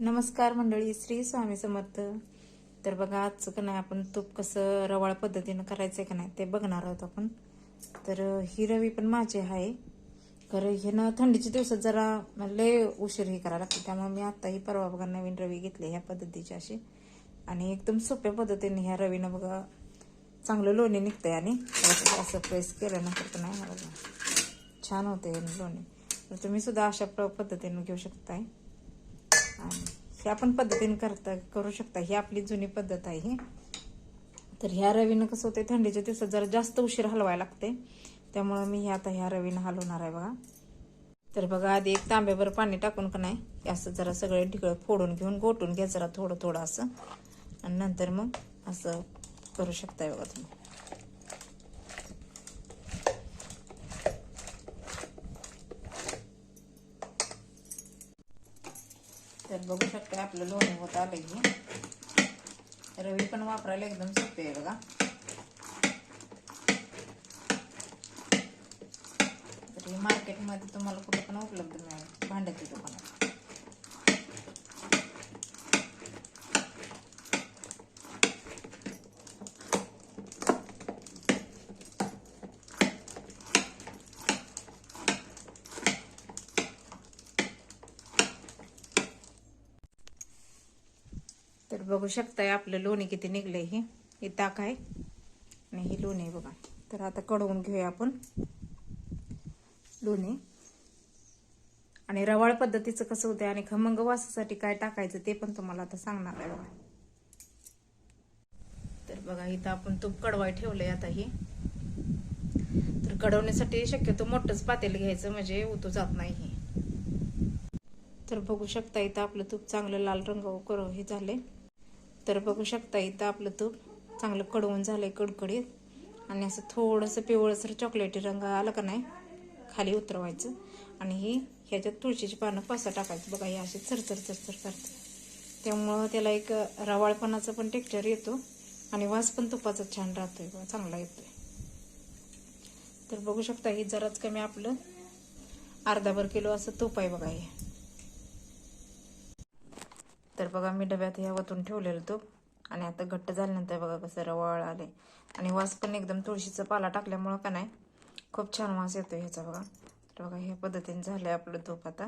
नमस्कार मंडळी, श्री स्वामी समर्थ. तर बघा आजचं का नाही आपण तूप कसं रवाळ पद्धतीनं करायचंय का नाही ते बघणार आहोत आपण. तर ही रवी पण माझी आहे. खरं हे ना थंडीच्या दिवसात जरा लय उशीर ही करायला लागते, त्यामुळे मी आता ही परवा बघा नवीन रवी घेतली ह्या पद्धतीची अशी. आणि एकदम सोप्या पद्धतीने ह्या रवीनं बघा चांगलं लोणी निघतंय. आणि असं प्रेस केल्यानंतर का नाही बघा छान होते लोणी. तर तुम्ही सुद्धा अशा पद्धतीने घेऊ शकताय. ह्या पण पद्धतीने करू शकता. ही आपली जुनी पद्धत आहे ही. तर ह्या रवीनं कसं होते थंडीच्या दिवसात जरा जास्त उशीर हलवायला लागते, त्यामुळे मी आता ह्या रवीनं हलवणार आहे बघा. तर बघा आधी एक तांब्याभर पाणी टाकून का नाही असं जरा सगळे ढिकळं फोडून घेऊन गोटून घ्या जरा थोडं थोडं असं. आणि नंतर मग असं करू शकताय बघा तुम्ही. तर बघू शकता आपलं लोणी होत आलं की. रवी पण वापरायला एकदम सोपे आहे बघा. तर मार्केटमध्ये तुम्हाला कुठे पण उपलब्ध मिळेल भांड्याच्या दुकानात. तर बघू शकताय आपलं लोणी किती निघलंय. हे ताक आहे आणि ही लोणी आहे बघा. तर आता कडवून घेऊया आपण लोणी. आणि रवाळ पद्धतीचं कसं होतं आणि खमंग वासासाठी काय टाकायचं ते पण तुम्हाला आता सांगणार आहे बघा. तर बघा इथं आपण तूप कडवाय ठेवलंय आता ही. तर कडवण्यासाठी शक्यतो मोठंच पातेल घ्यायचं म्हणजे उतू जात नाही हे. तर बघू शकता इथं आपलं तूप चांगलं लाल रंग करून हे झाले. तर बघू शकता इथं आपलं तूप चांगलं कडवून झालंय कडकडीत. आणि असं थोडंसं पिवळसर चॉकलेटी रंग आला का नाही खाली उतरवायचं. आणि ह्याच्यात तुळशीची पानं पासा टाकायचं बघा. हे असे चरचर चरचर करते, त्यामुळं त्याला एक रवाळपणाचा पण टेक्स्चर येतो आणि वास पण तुपाचा छान राहतोय बघा, चांगला येतोय. तर बघू शकता ही जराच कमी आपलं अर्धाभर किलो असं तूप आहे बघा हे. तर बघा मी डब्यात हे वतून ठेवलेलं तूप आणि आता घट्ट झाल्यानंतर बघा कसं रवाळ आले. आणि वास पण एकदम तुळशीचा पाला टाकल्यामुळं का नाही खूप छान वास येतोय ह्याचा बघा. तर बघा ह्या पद्धतीने झालंय आपलं तूप आता.